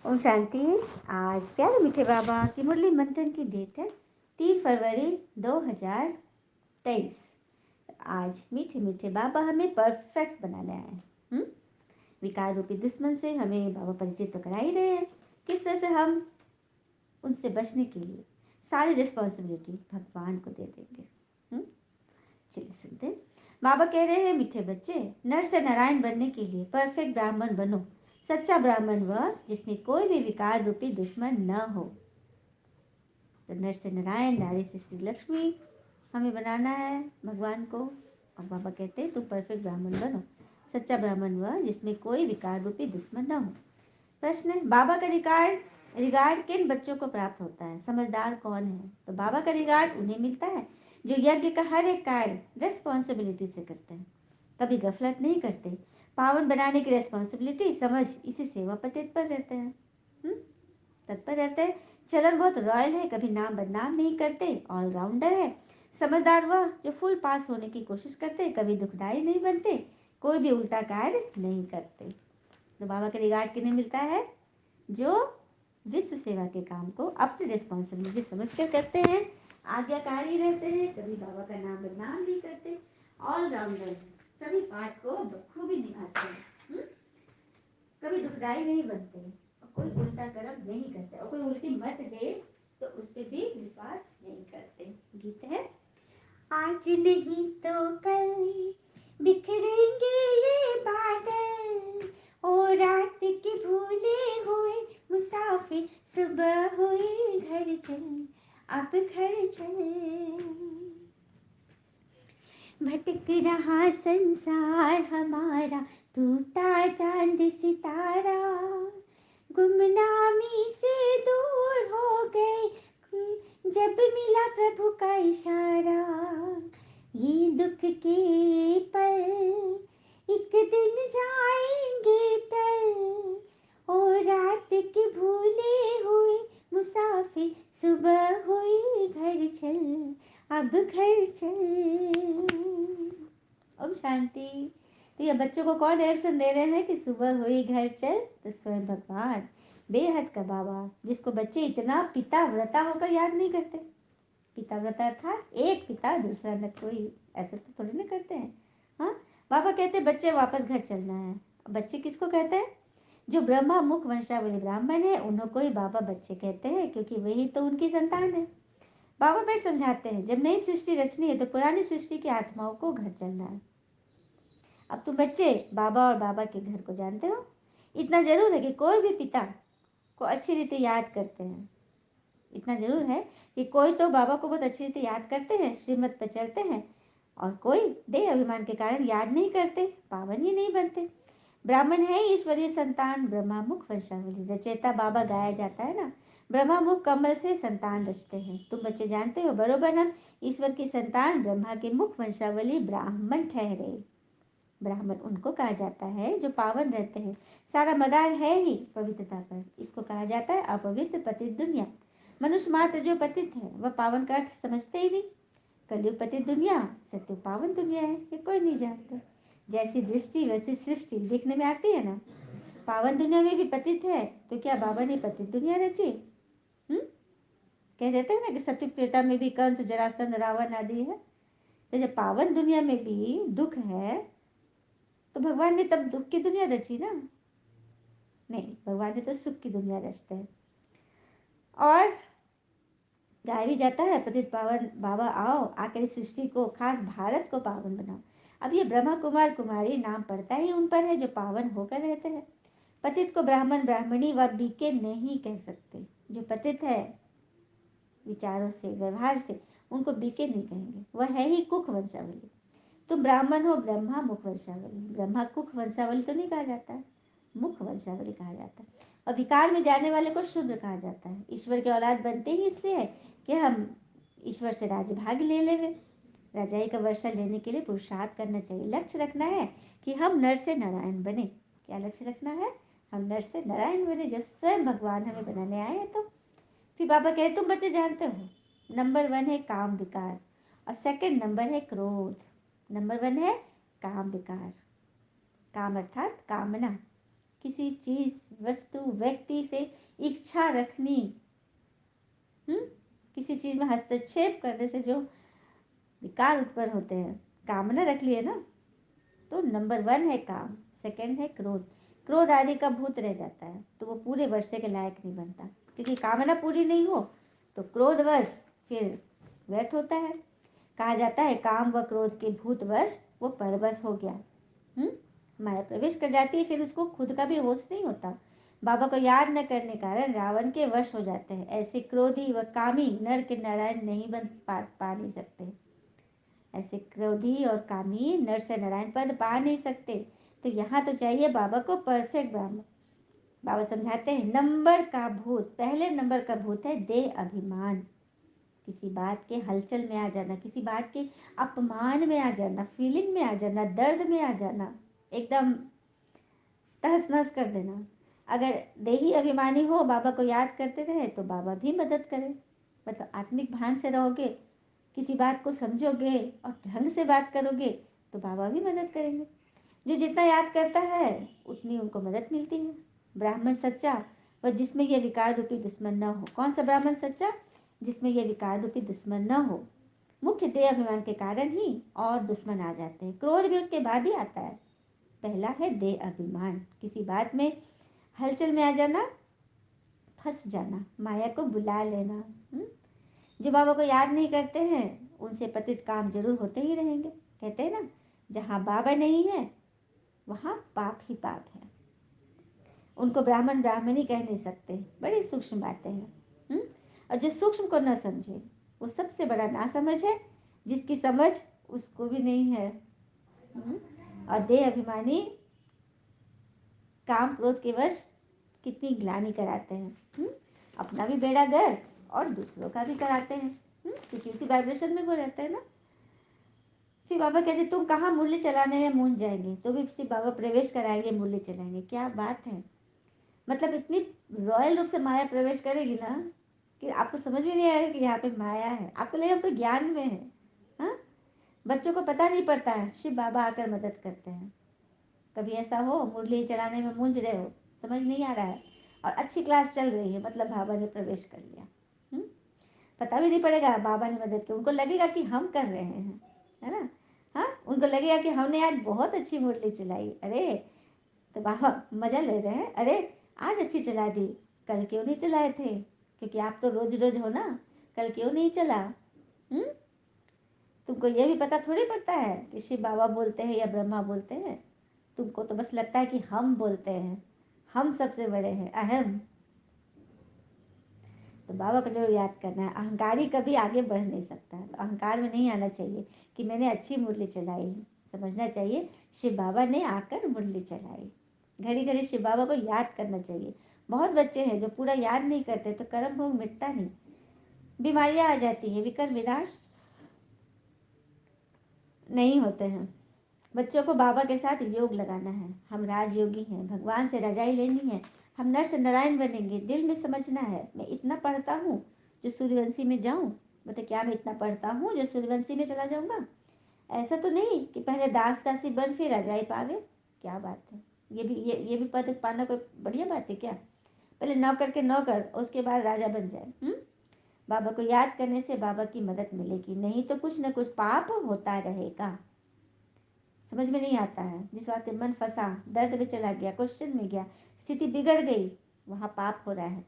ओम शांति। आज प्यारे मीठे बाबा की मुरली मंथन की डेट है 3 फरवरी 2023। आज मीठे मीठे बाबा हमें परफेक्ट बनाने आए हैं। विकार रूपी दुश्मन से हमें बाबा परिचित तो करा ही रहे हैं। किस तरह से हम उनसे बचने के लिए सारी रिस्पॉन्सिबिलिटी भगवान को दे देंगे। चलिए सुनते हैं। बाबा कह रहे हैं, मीठे बच्चे, नर से नारायण बनने के लिए परफेक्ट ब्राह्मण बनो। सच्चा ब्राह्मण वह जिसमें कोई भी विकार रूपी दुश्मन न हो। तो नर से नारायण, नारी से श्री लक्ष्मी हमें बनाना है भगवान को। और बाबा कहते हैं तुम परफेक्ट ब्राह्मण बनो। सच्चा ब्राह्मण वह जिसमें कोई विकार रूपी दुश्मन न हो। प्रश्न है, बाबा का रिगार्ड किन बच्चों को प्राप्त होता है? समझदार कौन है? तो बाबा का रिगार्ड उन्हें मिलता है जो यज्ञ का हर एक कार्य रेस्पॉन्सिबिलिटी से करते हैं, कभी गफलत नहीं करते, पावन बनाने की रेस्पॉन्सिबिलिटी समझ इसी सेवा पर तत्पर रहते हैं। तत्पर रहते हैं। चलन बहुत रॉयल है, कभी नाम बदनाम नहीं करते, ऑलराउंडर है। समझदार वह जो फुल पास होने की कोशिश करते, कभी दुखदाई नहीं बनते, कोई भी उल्टा कार्य नहीं करते। तो बाबा का रिगार्ड किन्हें मिलता है? जो विश्व सेवा के काम को अपनी रिस्पॉन्सिबिलिटी समझकर करते हैं, आज्ञाकारी रहते हैं, कभी बाबा का नाम बदनाम नहीं करते, ऑलराउंडर है, सभी पार्ट को बखूबी निभाते हैं, कभी दुखदाई नहीं बनते, और कोई उल्टा कर्म नहीं करते, और कोई उल्टी मत दे तो उस पर भी विश्वास नहीं करते। गीत है, आज नहीं तो कल बिखरेंगे ये बादल, और रात के भूले हुए मुसाफिर सुबह हुई घर चल, अब घर चल। भटक रहा संसार हमारा, टूटा चांद सितारा, गुमनामी से दूर हो गए जब मिला प्रभु का इशारा। ये दुख के पल एक दिन जाएंगे टल, और रात के भूले हुए मुसाफिर सुबह हुई घर चल, अब घर चल। ओम शांति। तो ये बच्चों को कौन डायरेक्शन दे रहे हैं कि सुबह हुई घर चल? तो स्वयं भगवान, बेहद का बाबा, जिसको बच्चे इतना पिता व्रता होकर याद नहीं करते। पिता व्रता था एक पिता दूसरा न कोई, ऐसे तो थोड़ी ना करते हैं। हाँ, बाबा कहते बच्चे वापस घर चलना है। बच्चे किसको कहते हैं? जो ब्रह्मा मुख वंशावली ब्राह्मण है उन्हों को ही बाबा बच्चे कहते हैं, क्योंकि वही तो उनकी संतान है। बाबा फिर समझाते हैं, जब नई सृष्टि रचनी है तो पुरानी सृष्टि की आत्माओं को घर चलना है। अब तुम बच्चे बाबा और बाबा के घर को जानते हो। इतना जरूर है कि कोई भी पिता को अच्छी रीति याद करते हैं। इतना जरूर है कि कोई तो बाबा को बहुत अच्छी रीति याद करते हैं, श्रीमत पर चलते हैं, और कोई देह अभिमान के कारण याद नहीं करते, पावन ही नहीं बनते। ब्राह्मण है ईश्वरीय संतान, ब्रह्मामुख वंशावली रचयिता बाबा गाया जाता है ना। ब्रह्मामुख कमल से संतान रचते हैं। तुम बच्चे जानते हो बरोबर, हम ईश्वर की संतान ब्रह्मा के मुख वंशावली ब्राह्मण ठहरे। ब्राह्मण उनको कहा जाता है जो पावन रहते हैं। सारा मदार है ही पवित्रता पर। इसको कहा जाता है अपवित्र पतित दुनिया। मनुष्य मात्र जो पतित है वह पावन का अर्थ समझते ही नहीं। कलयुग पतित दुनिया, सत्य पावन दुनिया है, ये कोई नहीं जानते। जैसी दृष्टि वैसी सृष्टि देखने में आती है ना। पावन दुनिया में भी पतित है, तो क्या बाबा ने पतित दुनिया रची? कह देते हैं ना कि सत्युग त्रेता में भी कंस, जरासंध, रावण आदि है। तो जब पावन दुनिया में भी दुख है तो भगवान ने तब दुख की दुनिया रची ना? नहीं, भगवान ने तो सुख की दुनिया रचते हैं। और गाया भी जाता है, पतित पावन बाबा आओ, आकर सृष्टि को, खास भारत को पावन बनाओ। अब ये ब्रह्मा कुमार कुमारी नाम पड़ता ही उन पर है जो पावन होकर रहते हैं। पतित को ब्राह्मण ब्राह्मणी व बीके नहीं कह सकते। जो पतित है विचारों से, व्यवहार से, उनको बीके नहीं कहेंगे, वह है ही कुख वंशावली। तुम ब्राह्मण हो, ब्रह्मा मुख वंशावली। ब्रह्मा कुख वंशावली तो नहीं कहा जाता है, मुख वंशावली कहा जाता है। और विकार में जाने वाले को शूद्र कहा जाता है। ईश्वर के औलाद बनते ही इसलिए है कि हम ईश्वर से राजभाग ले लेवे। राजाई का वर्षा लेने के लिए पुरुषार्थ करना चाहिए। लक्ष्य रखना है कि हम नर से नारायण बने। क्या लक्ष्य रखना है? हम नर से नारायण बने, जब स्वयं भगवान हमें बनाने आए हैं। तो फिर बाबा कह रहे तुम बच्चे जानते हो, नंबर 1 है काम विकार, और सेकंड नंबर है क्रोध। नंबर 1 है काम विकार, काम अर्थात कामना, किसी चीज वस्तु व्यक्ति से इच्छा रखनी, किसी चीज में हस्तक्षेप करने से जो विकार उत्पन्न होते हैं, कामना रख लिए ना, तो नंबर 1 है काम, सेकंड है क्रोध। क्रोध आदि का भूत रह जाता है तो वो पूरे वर्षे के लायक नहीं बनता, क्योंकि कामना पूरी नहीं हो तो क्रोधवश फिर व्यर्थ होता है। कहा जाता है काम व क्रोध के भूतवश वो परवश हो गया, माया प्रवेश कर जाती है, फिर उसको खुद का भी होश नहीं होता। बाबा को याद न करने कारण रावण के वश हो जाते हैं। ऐसे क्रोधी व कामी नर के नारायण नहीं बन पा नहीं सकते। ऐसे क्रोधी और कामी नर से नारायण पद पा नहीं सकते। तो यहाँ तो चाहिए बाबा को परफेक्ट ब्राह्मण। बाबा समझाते हैं नंबर का भूत, पहले नंबर का भूत है देह अभिमान। किसी बात के हलचल में आ जाना, किसी बात के अपमान में आ जाना, फीलिंग में आ जाना, दर्द में आ जाना, एकदम तहस नहस कर देना। अगर देही अभिमानी हो, बाबा को याद करते रहे तो बाबा भी मदद करे। मतलब आत्मिक भान से रहोगे, किसी बात को समझोगे और ढंग से बात करोगे तो बाबा भी मदद करेंगे। जो जितना याद करता है उतनी उनको मदद मिलती है। ब्राह्मण सच्चा व जिसमें यह विकार रूपी दुश्मन न हो। कौन सा ब्राह्मण सच्चा? जिसमें यह विकार रूपी दुश्मन न हो। मुख्य देह अभिमान के कारण ही और दुश्मन आ जाते हैं। क्रोध भी उसके बाद ही आता है। पहला है देह अभिमान, किसी बात में हलचल में आ जाना, फंस जाना, माया को बुला लेना। जो बाबा को याद नहीं करते हैं उनसे पतित काम जरूर होते ही रहेंगे। कहते हैं ना, जहाँ बाबा नहीं है वहाँ पाप ही पाप है। उनको ब्राह्मण ब्राह्मणी कह नहीं सकते। बड़ी सूक्ष्म बातें हैं। और जो सूक्ष्म को न समझे वो सबसे बड़ा नासमझ है। जिसकी समझ उसको भी नहीं है। और देह अभिमानी काम क्रोध के वश कितनी ग्लानि कराते हैं। अपना भी बेड़ा गर्क और दूसरों का भी कराते हैं, क्योंकि उसी वाइब्रेशन में वो रहता है ना। फिर बाबा कहते तुम कहाँ मुरली चलाने में मूंझ जाएंगे, तो भी फिर बाबा प्रवेश कराएंगे, मुरली चलाएंगे। क्या बात है। मतलब इतनी रॉयल रूप से माया प्रवेश करेगी ना कि आपको समझ में नहीं आएगा कि यहाँ पे माया है। आपको लगेगा हम तो ज्ञान में है। हाँ, बच्चों को पता नहीं पड़ता है, शिव बाबा आकर मदद करते हैं। कभी ऐसा हो मुरली चलाने में मूंझ रहे हो, समझ नहीं आ रहा है और अच्छी क्लास चल रही है, मतलब बाबा ने प्रवेश कर लिया। पता भी नहीं पड़ेगा बाबा ने मदद की। उनको लगेगा कि हम कर रहे हैं, है ना। हाँ, उनको लगेगा कि हमने आज बहुत अच्छी मुरली चलाई। अरे तो बाबा मजा ले रहे हैं। अरे आज अच्छी चला दी, कल क्यों नहीं चलाए थे? क्योंकि आप तो रोज रोज हो ना, कल क्यों नहीं चला? तुमको ये भी पता थोड़ी पड़ता है कि शिव बाबा बोलते हैं या ब्रह्मा बोलते हैं। तुमको तो बस लगता है कि हम बोलते हैं, हम सबसे बड़े हैं, अहम। तो बाबा को जरूर याद करना है। अहंकारी कभी आगे बढ़ नहीं सकता है। तो अहंकार में नहीं आना चाहिए कि मैंने अच्छी मुरली चलाई। समझना चाहिए शिव बाबा ने आकर मुरली चलाई। घड़ी घड़ी शिव बाबा को याद करना चाहिए। बहुत बच्चे हैं जो पूरा याद नहीं करते तो कर्म भोग मिटता नहीं, बीमारियां आ जाती है, विकर विनाश नहीं होते हैं। बच्चों को बाबा के साथ योग लगाना है। हम राजयोगी हैं, भगवान से रजाई लेनी है, हम नर से नारायण बनेंगे। दिल में समझना है मैं इतना पढ़ता हूँ जो सूर्यवंशी में जाऊँ। मतलब क्या मैं इतना पढ़ता हूँ जो सूर्यवंशी में चला जाऊँगा? ऐसा तो नहीं कि पहले दास दासी बन फिर रजाई पावे। क्या बात है। ये भी पद पाना कोई बढ़िया बात है क्या? पहले नौकर के नौकर, उसके बाद राजा बन जाए। बाबा को याद करने से बाबा की मदद मिलेगी, नहीं तो कुछ न कुछ पाप होता रहेगा। समझ में नहीं आता है। जिस बात में मन फंसा, दर्द में चला गया, क्वेश्चन में गया, स्थिति बिगड़ गई, वहाँ पाप हो रहा है।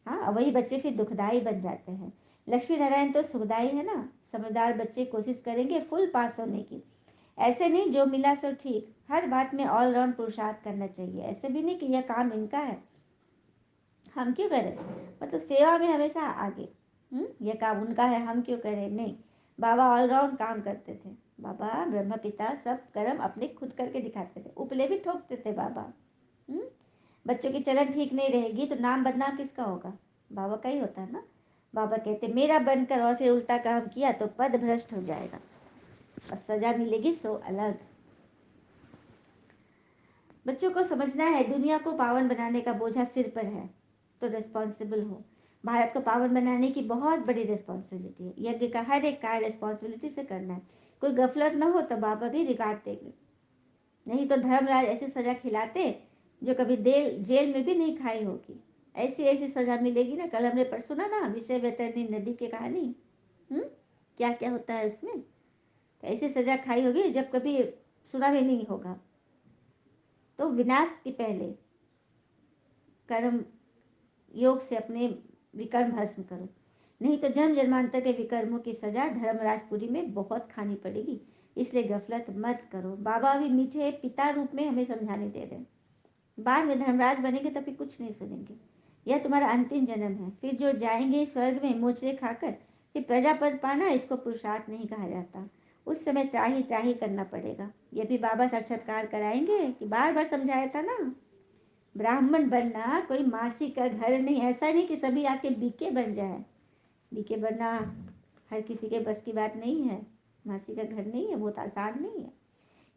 हाँ, वही बच्चे फिर दुखदाई बन जाते हैं। लक्ष्मी नारायण तो सुखदाई है ना। समझदार बच्चे कोशिश करेंगे फुल पास होने की। ऐसे नहीं जो मिला सो ठीक, हर बात में ऑलराउंड पुरुषार्थ करना चाहिए। ऐसे भी नहीं कि यह काम इनका है, हम क्यों करें। मतलब सेवा में हमेशा आगे। यह काम उनका है, हम क्यों करें। नहीं, बाबा ऑलराउंड काम करते थे। बाबा ब्रह्मा पिता सब कर्म अपने खुद करके दिखाते थे, उपले भी ठोकते थे बाबा। बच्चों की चलन ठीक नहीं रहेगी तो नाम बदनाम किसका होगा? बाबा का ही होता है ना। बाबा कहते मेरा बनकर और फिर उल्टा काम किया तो पद भ्रष्ट हो जाएगा और सजा मिलेगी सो अलग। बच्चों को समझना है दुनिया को पावन बनाने का बोझा सिर पर है, तो रिस्पॉन्सिबल हो। भारत को पावन बनाने की बहुत बड़ी रिस्पॉन्सिबिलिटी है। यज्ञ का हर एक कार्य रिस्पॉन्सिबिलिटी से करना है। कोई गफलत ना हो तो बाबा भी रिकॉर्ड देंगे। नहीं तो धर्मराज ऐसे सजा खिलाते जो कभी जेल में भी नहीं खाई होगी। ऐसी ऐसी सजा मिलेगी ना। कल हमने पर सुना ना विषय वैतरणी नदी की कहानी। हम्म, क्या क्या होता है उसमें। तो ऐसी सजा खाई होगी जब कभी सुना भी नहीं होगा। तो विनाश के पहले कर्म योग से अपने विकर्म भस्म करो, नहीं तो जन्म जन्मांतर के विकर्मों की सजा धर्मराजपुरी में बहुत खानी पड़ेगी। इसलिए गफलत मत करो। बाबा भी मीठे पिता रूप में हमें समझाने दे रहे हैं। बाद में धर्मराज बनेंगे तभी कुछ नहीं सुनेंगे। यह तुम्हारा अंतिम जन्म है। फिर जो जाएंगे स्वर्ग में मोचरे खाकर, फिर प्रजापद पाना इसको पुरुषार्थ नहीं कहा जाता। उस समय त्राही त्राही करना पड़ेगा। यह भी बाबा साक्षात्कार कराएंगे कि बार बार समझाया था ना। ब्राह्मण बनना कोई मासी का घर नहीं। ऐसा नहीं कि सभी आके बीके बन जाए। बीके बनना हर किसी के बस की बात नहीं है। मासी का घर नहीं है, बहुत आसान नहीं है।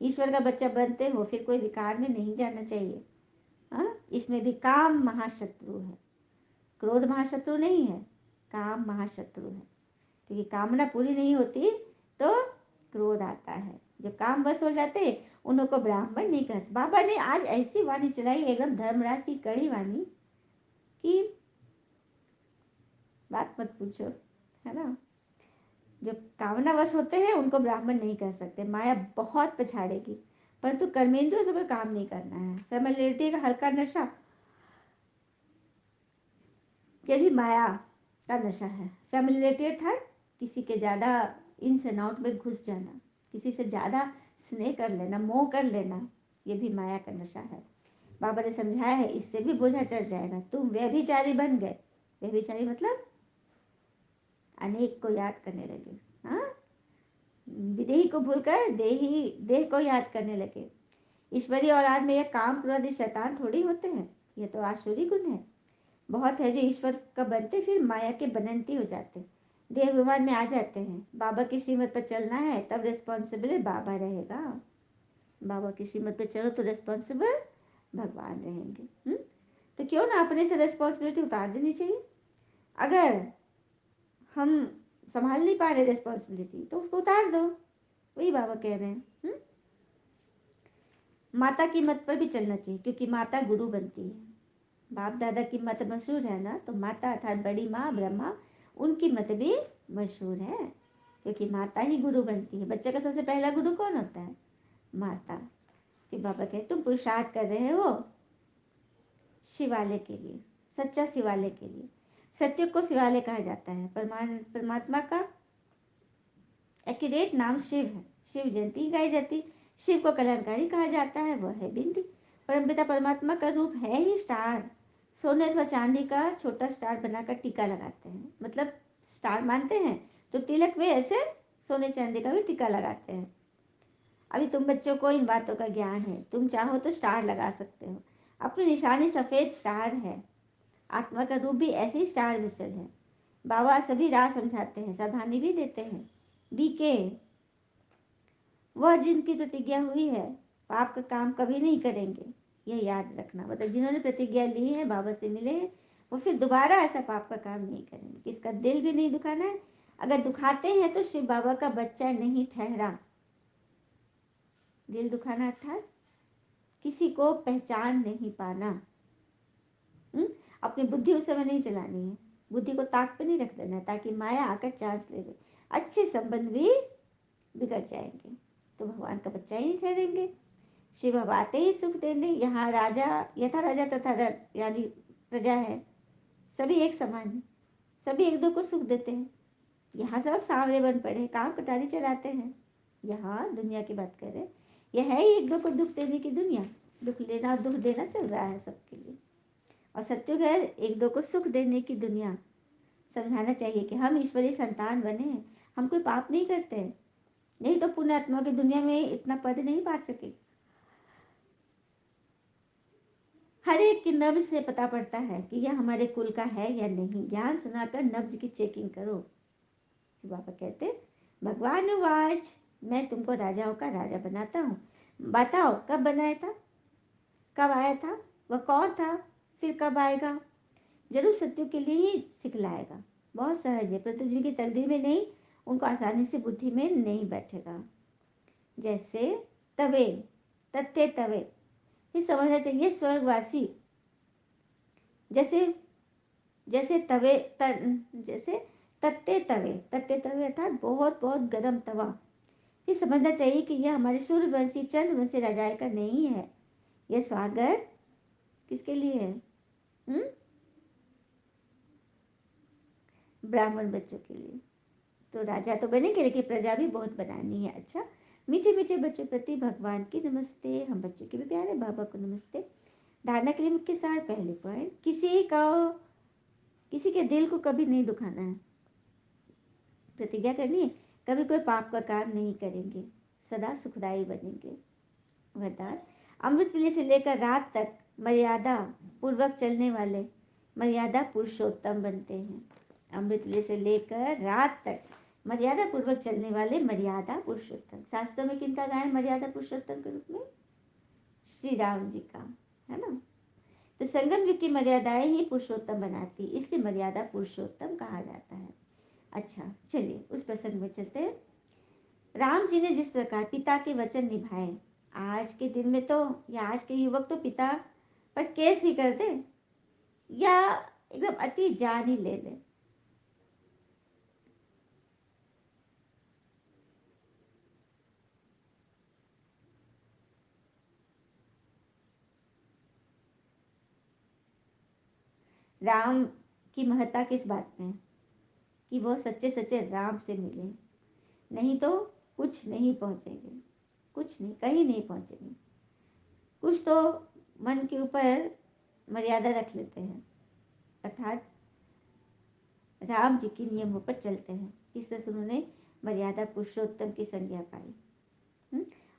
ईश्वर का बच्चा बनते हो फिर कोई विकार में नहीं जाना चाहिए। हाँ, इसमें भी काम महाशत्रु है। क्रोध महाशत्रु नहीं है, काम महाशत्रु है। क्योंकि कामना पूरी नहीं होती तो क्रोध आता है। जो काम बस हो जाते उन्हों को ब्राह्मण नहीं कह। बाबा ने आज ऐसी वाणी चलाई एकदम धर्मराज की कड़ी वाणी कि बात मत पूछो, है ना। जो कामना वश होते हैं उनको ब्राह्मण नहीं कह सकते। माया बहुत पछाड़ेगी, परंतु कर्मेंद्रियों से कोई काम नहीं करना है। फेमिलियरिटी का हल्का नशा ये भी माया का नशा है। फेमिलियरिटी था किसी के ज़्यादा इन्स एंड आउट में घुस जाना, किसी से ज़्यादा स्नेह कर लेना, मोह कर लेना, ये भी माया का नशा है। बाबा ने समझाया है इससे भी बोझा चढ़ जाएगा। तुम व्यभिचारी बन गए। व्यभिचारी मतलब अनेक को याद करने लगे। हाँ, विदेही को भूलकर देह को याद करने लगे। ईश्वरीय औलाद में यह काम क्रोध शैतान थोड़ी होते हैं। यह तो आसुरी गुण है। बहुत है जो ईश्वर का बनते फिर माया के बनंती हो जाते, देह विमान में आ जाते हैं। बाबा की श्रीमत पर चलना है तब रिस्पॉन्सिबल बाबा रहेगा। बाबा की श्रीमत पर चलो तो रिस्पॉन्सिबल भगवान रहेंगे। तो क्यों ना अपने से रिस्पॉन्सिबिलिटी उतार देनी चाहिए। अगर हम संभाल नहीं पा रहे रिस्पॉन्सिबिलिटी तो उसको उतार दो। वही बाबा कह रहे हैं। माता की मत पर भी चलना चाहिए क्योंकि माता गुरु बनती है। बाप दादा की मत मशहूर है ना, तो माता अर्थात बड़ी माँ ब्रह्मा उनकी मत भी मशहूर है क्योंकि माता ही गुरु बनती है। बच्चे का सबसे पहला गुरु कौन होता है? माता। फिर बाबा कहते तुम पुरुषार्थ कर रहे हो शिवालय के लिए, सच्चा शिवालय के लिए। सत्य को शिवालय कहा जाता है। परमात्मा का एक्यूरेट नाम शिव है। शिव जयंती गाई जाती। शिव को कल्याणकारी कहा जाता है, वह है बिंदी। परमपिता परमात्मा का रूप है ही स्टार। सोने अथवा चांदी का छोटा स्टार बनाकर टीका लगाते हैं, मतलब स्टार मानते हैं तो तिलक में ऐसे सोने चांदी का भी टीका लगाते हैं। अभी तुम बच्चों को इन बातों का ज्ञान है, तुम चाहो तो स्टार लगा सकते हो। अपनी निशानी सफ़ेद स्टार है। आत्मा का रूप भी ऐसे ही स्टार मिसल है। बाबा सभी राह समझाते हैं, सावधानी भी देते हैं। बीके वह जिनकी प्रतिज्ञा हुई है पाप का काम कभी नहीं करेंगे, यह याद रखना। मतलब जिन्होंने प्रतिज्ञा ली है, बाबा से मिले हैं, वो फिर दोबारा ऐसा पाप का काम नहीं करेंगे। किसका दिल भी नहीं दुखाना है। अगर दुखाते हैं तो शिव बाबा का बच्चा नहीं ठहरा। दिल दुखाना अर्थात किसी को पहचान नहीं पाना। अपनी बुद्धि उस समय नहीं चलानी है। बुद्धि को ताक पे नहीं रख देना ताकि माया आकर चांस ले ले। अच्छे संबंध भी बिगड़ जाएंगे तो भगवान का बच्चा ही नहीं ठहरेंगे। शिव अब आते ही सुख देने। यहाँ राजा यथा राजा तथा यानी प्रजा है, सभी एक समान है। सभी एक दो को सुख देते हैं। यहाँ सब सांवरे बन पड़े काम कटारी चलाते हैं। यहाँ दुनिया की बात करें, यह है ही एक दो को दुख देने की दुनिया। दुख लेना और दुख देना चल रहा है सबके लिए। और सत्युग है एक दो को सुख देने की दुनिया। समझाना चाहिए कि हम ईश्वरीय संतान बने हैं, हम कोई पाप नहीं करते हैं। नहीं तो पुण्य आत्मा की दुनिया में इतना पद नहीं पा सके। हर एक की नब्ज से पता पड़ता है कि यह हमारे कुल का है या नहीं। ज्ञान सुनाकर नब्ज की चेकिंग करो। बाबा कहते भगवान वाच मैं तुमको राजाओं का राजा बनाता हूँ। बताओ कब बनाया था, कब आया था, वह कौन था, फिर कब आएगा। जरूर सत्य के लिए ही सिखलाएगा। बहुत सहज है, परंतु जिनकी तकदीर में नहीं उनको आसानी से बुद्धि में नहीं बैठेगा। जैसे तवे, तत्ते तवे फिर समझना चाहिए स्वर्गवासी जैसे जैसे तवे जैसे तत्ते तवे अर्थात बहुत बहुत गर्म तवा। फिर समझना चाहिए कि यह हमारे सूर्यवंशी चंद्रवंशी राजाए का नहीं है। यह स्वागत किसके लिए है? हुँ? ब्राह्मण बच्चों के लिए। तो राजा तो बनेंगे लेकिन प्रजा भी बहुत बनानी है। अच्छा, मीठे मीठे बच्चों प्रति भगवान की नमस्ते। हम बच्चों के भी प्यारे बाबा को नमस्ते। धारणा के लिए मुख्य सार पहले पॉइंट, किसी के दिल को कभी नहीं दुखाना है। प्रतिज्ञा करनी है, कभी कोई पाप का काम नहीं करेंगे, सदा सुखदायी बनेंगे। वरदान, अमृत वेले से लेकर रात तक मर्यादा पूर्वक चलने वाले मर्यादा पुरुषोत्तम बनते हैं। अमृत वेले से लेकर रात तक मर्यादा पूर्वक चलने वाले मर्यादा पुरुषोत्तम। शास्त्रों में किनका गायन मर्यादा पुरुषोत्तम के रूप में? श्री राम जी का, है ना। तो संगम युग की मर्यादाएं ही पुरुषोत्तम बनाती, इसलिए मर्यादा पुरुषोत्तम कहा जाता है। अच्छा, चलिए उस प्रसंग में चलते हैं। राम जी ने जिस प्रकार पिता के वचन निभाए, आज के दिन में तो या आज के युवक तो पिता पर केस ही कर दे या एकदम अति जान ही ले ले। राम की महत्ता किस बात में? कि वो सच्चे सच्चे राम से मिले, नहीं तो कुछ नहीं पहुंचेंगे, कुछ नहीं, कहीं नहीं पहुंचेंगे। कुछ तो मन के ऊपर मर्यादा रख लेते हैं, अर्थात राम जी के नियमों पर चलते हैं। इस तरह से उन्होंने मर्यादा पुरुषोत्तम की संज्ञा पाई।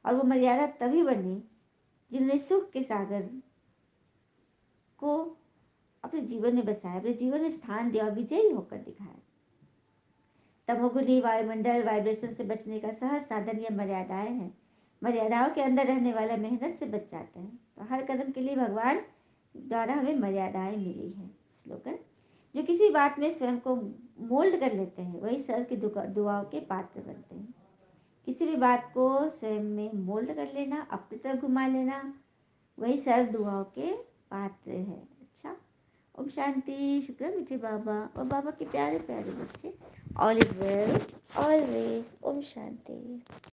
और वो मर्यादा तभी बनी जिन्होंने सुख के सागर को अपने जीवन में बसाया, अपने जीवन में स्थान दिया और विजयी होकर दिखाया। तमोगुनी वायुमंडल वाइब्रेशन से बचने का सहज साधन यह मर्यादाएं हैं। मर्यादाओं के अंदर रहने वाला मेहनत से बच जाता है। तो हर कदम के लिए भगवान द्वारा हमें मर्यादाएं मिली है। स्लोगन, जो किसी बात में स्वयं को मोल्ड कर लेते हैं वही सर की दुआओं के पात्र बनते हैं। किसी भी बात को स्वयं में मोल्ड कर लेना, अपनी तरफ घुमा लेना, वही सर्व दुआओं के पात्र है। अच्छा, ओम शांति। शुक्र मीठे बाबा और बाबा के प्यारे प्यारे बच्चे, ऑल इज वेल ऑलवेज। ओम शांति।